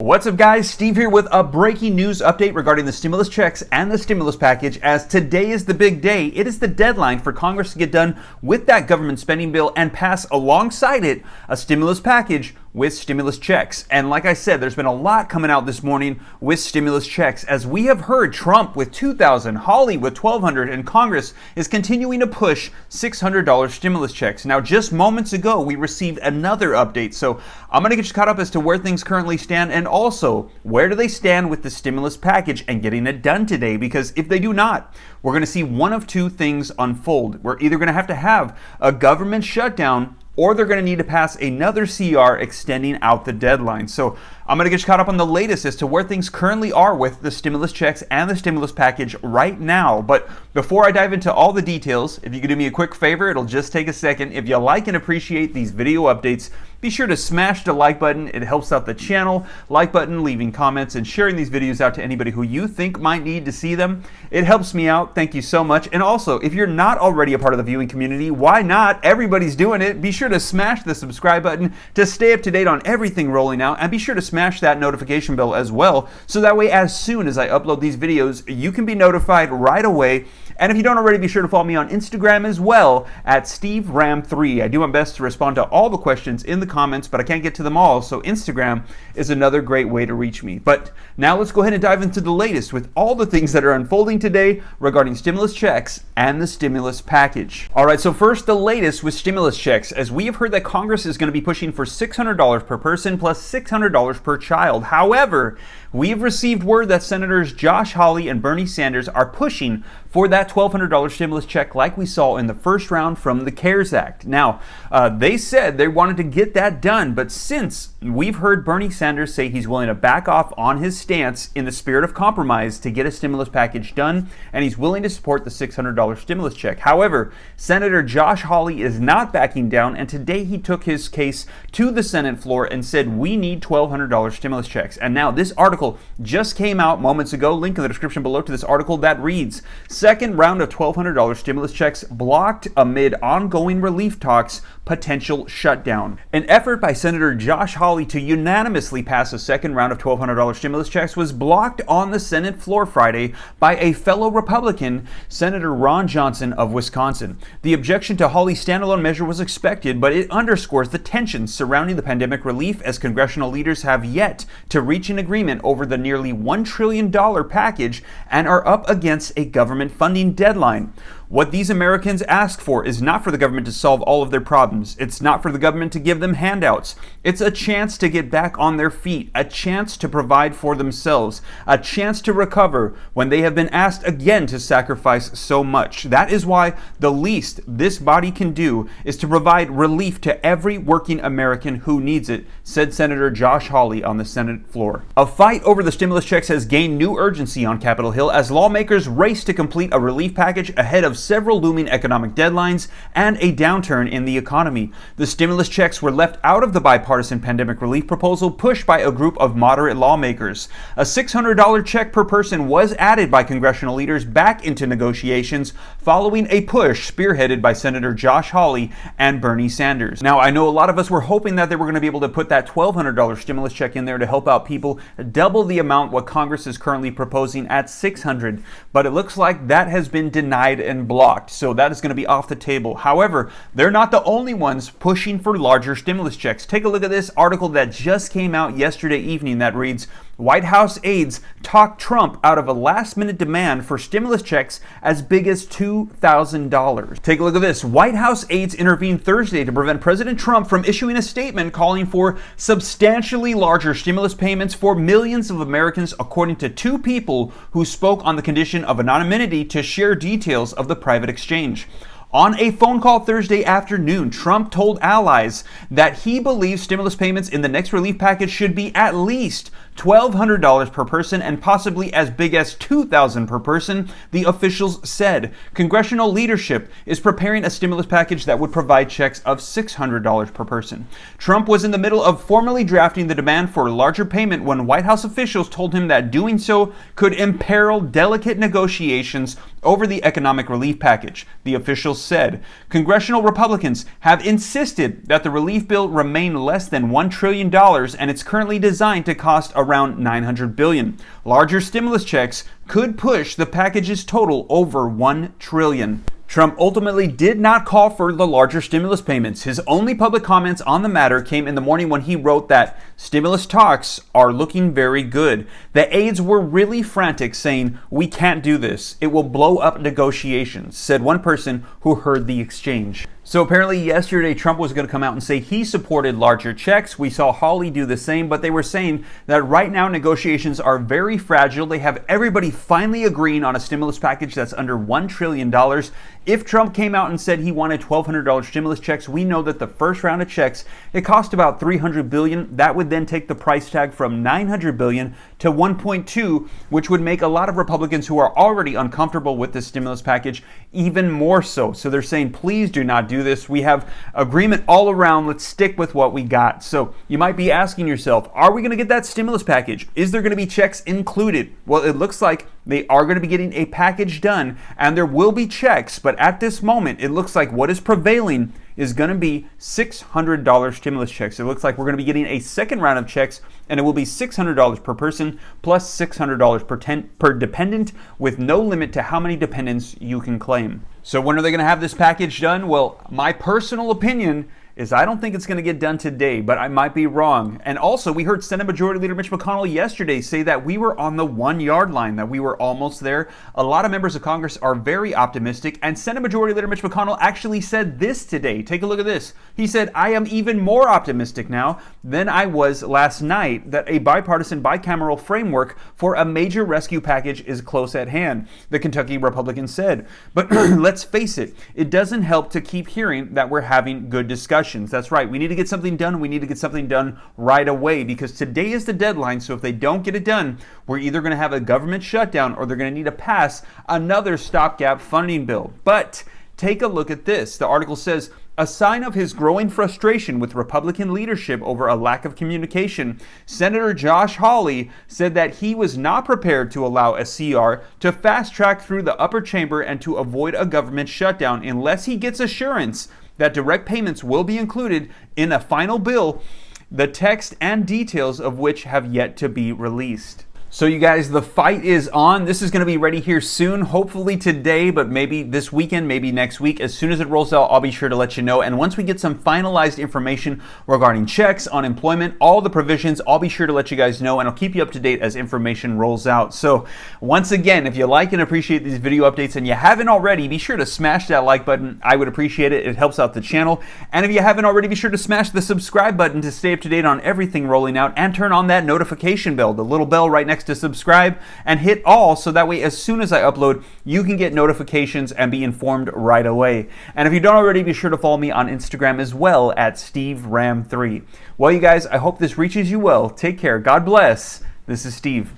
What's up, guys? Steve here with a breaking news update regarding the stimulus checks and the stimulus package, as today is the big day. It is the deadline for Congress to get done with that government spending bill and pass alongside it a stimulus package with stimulus checks. And like I said, there's been a lot coming out this morning with stimulus checks, as we have heard Trump with $2,000, Hawley with $1,200, and Congress is continuing to push $600 stimulus checks. Now, just moments ago, we received another update. So I'm going to get you caught up as to where things currently stand, and also where do they stand with the stimulus package and getting it done today, because if they do not, we're going to see one of two things unfold. We're either going to have a government shutdown, or they're going to need to pass another CR extending out the deadline. So I'm going to get you caught up on the latest as to where things currently are with the stimulus checks and the stimulus package right now. But before I dive into all the details, if you could do me a quick favor, it'll just take a second. If you like and appreciate these video updates, be sure to smash the like button. It helps out the channel. Like button, leaving comments, and sharing these videos out to anybody who you think might need to see them. It helps me out. Thank you so much. And also, if you're not already a part of the viewing community, why not? Everybody's doing it. Be sure to smash the subscribe button to stay up to date on everything rolling out, and be sure to smash that notification bell as well, so that way as soon as I upload these videos, you can be notified right away. And if you don't already, be sure to follow me on Instagram as well at SteveRam3. I do my best to respond to all the questions in the comments, but I can't get to them all, so Instagram is another great way to reach me. But now let's go ahead and dive into the latest with all the things that are unfolding today regarding stimulus checks and the stimulus package. All right, so first, the latest with stimulus checks, as we have heard that Congress is going to be pushing for $600 per person plus $600 per child. However, we have received word that Senators Josh Hawley and Bernie Sanders are pushing for that $1,200 stimulus check like we saw in the first round from the CARES Act. Now, they said they wanted to get that done, but since we've heard Bernie Sanders say he's willing to back off on his stance in the spirit of compromise to get a stimulus package done, and he's willing to support the $600 stimulus check. However, Senator Josh Hawley is not backing down, and today he took his case to the Senate floor and said we need $1,200 stimulus checks. And now this article just came out moments ago. Link in the description below to this article that reads, "Second round of $1,200 stimulus checks blocked amid ongoing relief talks, potential shutdown." An effort by Senator Josh Hawley to unanimously pass a second round of $1,200 stimulus checks was blocked on the Senate floor Friday by a fellow Republican, Senator Ron Johnson of Wisconsin. The objection to Hawley's standalone measure was expected, but it underscores the tensions surrounding the pandemic relief, as congressional leaders have yet to reach an agreement over the nearly $1 trillion package and are up against a government funding deadline. What these Americans ask for is not for the government to solve all of their problems. It's not for the government to give them handouts. It's a chance to get back on their feet, a chance to provide for themselves, a chance to recover when they have been asked again to sacrifice so much. That is why the least this body can do is to provide relief to every working American who needs it, said Senator Josh Hawley on the Senate floor. A fight over the stimulus checks has gained new urgency on Capitol Hill as lawmakers race to complete a relief package ahead of several looming economic deadlines and a downturn in the economy. The stimulus checks were left out of the bipartisan pandemic relief proposal pushed by a group of moderate lawmakers. A $600 check per person was added by congressional leaders back into negotiations following a push spearheaded by Senator Josh Hawley and Bernie Sanders. Now, I know a lot of us were hoping that they were going to be able to put that $1,200 stimulus check in there to help out people, double the amount what Congress is currently proposing at $600, but it looks like that has been denied and blocked, so that is going to be off the table. However, they're not the only ones pushing for larger stimulus checks. Take a look at this article that just came out yesterday evening that reads, "White House aides talk Trump out of a last-minute demand for stimulus checks as big as $2,000. Take a look at this. White House aides intervened Thursday to prevent President Trump from issuing a statement calling for substantially larger stimulus payments for millions of Americans, according to two people who spoke on the condition of anonymity to share details of the private exchange. On a phone call Thursday afternoon, Trump told allies that he believes stimulus payments in the next relief package should be at least $1,200 per person and possibly as big as $2,000 per person, the officials said. Congressional leadership is preparing a stimulus package that would provide checks of $600 per person. Trump was in the middle of formally drafting the demand for a larger payment when White House officials told him that doing so could imperil delicate negotiations over the economic relief package. The officials said congressional Republicans have insisted that the relief bill remain less than $1 trillion, and it's currently designed to cost around $900 billion. Larger stimulus checks could push the package's total over $1 trillion. Trump ultimately did not call for the larger stimulus payments. His only public comments on the matter came in the morning when he wrote that stimulus talks are looking very good. The aides were really frantic, saying, "We can't do this. It will blow up negotiations," said one person who heard the exchange. So apparently yesterday Trump was going to come out and say he supported larger checks. We saw Hawley do the same, but they were saying that right now negotiations are very fragile. They have everybody finally agreeing on a stimulus package that's under $1 trillion. If Trump came out and said he wanted $1,200 stimulus checks, we know that the first round of checks, it cost about $300 billion. That would then take the price tag from $900 billion to $1.2, which would make a lot of Republicans who are already uncomfortable with this stimulus package even more so. So they're saying, please do not do this. We have agreement all around. Let's stick with what we got. So you might be asking yourself, are we going to get that stimulus package? Is there going to be checks included? Well, it looks like they are going to be getting a package done, and there will be checks. But at this moment, it looks like what is prevailing is going to be $600 stimulus checks. It looks like we're going to be getting a second round of checks, and it will be $600 per person plus $600 per dependent, with no limit to how many dependents you can claim. So when are they going to have this package done? Well, my personal opinion is I don't think it's going to get done today, but I might be wrong. And also, we heard Senate Majority Leader Mitch McConnell yesterday say that we were on the 1 yard line, that we were almost there. A lot of members of Congress are very optimistic, and Senate Majority Leader Mitch McConnell actually said this today. Take a look at this. He said, "I am even more optimistic now than I was last night that a bipartisan, bicameral framework for a major rescue package is close at hand," the Kentucky Republican said. But let's face it, it doesn't help to keep hearing that we're having good discussions. That's right. We need to get something done. We need to get something done right away, because today is the deadline. So if they don't get it done, we're either going to have a government shutdown or they're going to need to pass another stopgap funding bill. But take a look at this. The article says, a sign of his growing frustration with Republican leadership over a lack of communication, Senator Josh Hawley said that he was not prepared to allow a CR to fast track through the upper chamber and to avoid a government shutdown unless he gets assurance that direct payments will be included in a final bill, the text and details of which have yet to be released. So you guys, the fight is on. This is going to be ready here soon, hopefully today, but maybe this weekend, maybe next week. As soon as it rolls out, I'll be sure to let you know. And once we get some finalized information regarding checks, unemployment, all the provisions, I'll be sure to let you guys know, and I'll keep you up to date as information rolls out. So once again, if you like and appreciate these video updates and you haven't already, be sure to smash that like button. I would appreciate it. It helps out the channel. And if you haven't already, be sure to smash the subscribe button to stay up to date on everything rolling out, and turn on that notification bell, the little bell right next to subscribe, and hit all, so that way as soon as I upload, you can get notifications and be informed right away. And if you don't already, be sure to follow me on Instagram as well at SteveRam3. Well, you guys, I hope this reaches you well. Take care. God bless. This is Steve.